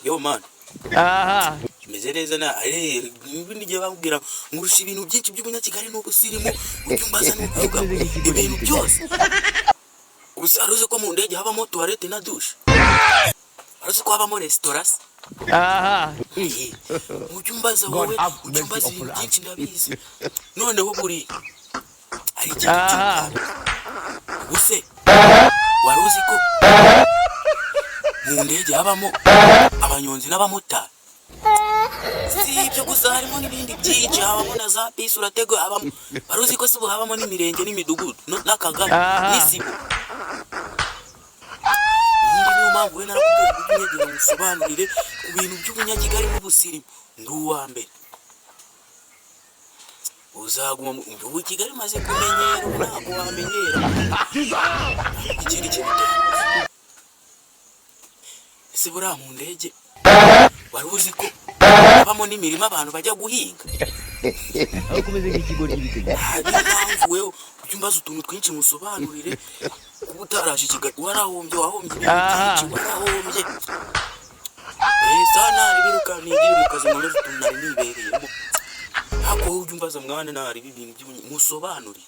Yo man. Aha. Kimeze neza na ibindi gihe bambwira ngurusha ibintu byinshi by'umunyakigali n'ubusirimu ucyumbaza n'uvuga ibintu byose. Uzaruze ko mu ndege habamo toilette na douche. Aruze ko habamo restaurant. Aha. Ucyumbaza wowe ucyumbaza ibintu byinshi ndabizi. Noneho buri ari ikintu ubuse waruzi ko mu ndege habamo abanyonzi n'abamotari. Si ibyo gusa harimo n'ibindi byinshi, habamo na za bisi uratego, habamo baruzi ko sibo habamo n'imirenge n'imidugudu n'akagari n'isibo. Niyo mpamvu we narakubwiye kugira ngo usobanurire ku bintu by'ubunyakigali n'ubusirimu ndi uwa mbere. Uzaguma mu Kigali maze kumenyera ntabwo wamenyera ikindi kintu. Ese buriya mu ndege wari uzi ko habamo n'imirima abantu bajya guhinga? Aho kumeze nk'ikigori cy'ibitego. Mpamvu wewe ucyumbaza utuntu twinshi musobanurire kuba utaraje Kigali warahombye byinshi warahombye. Sana biruka nigiye mu kazi mu nzu tunari nibereyemo. Hako ubyumbaza mwana nari ibintu by'umusobanurire.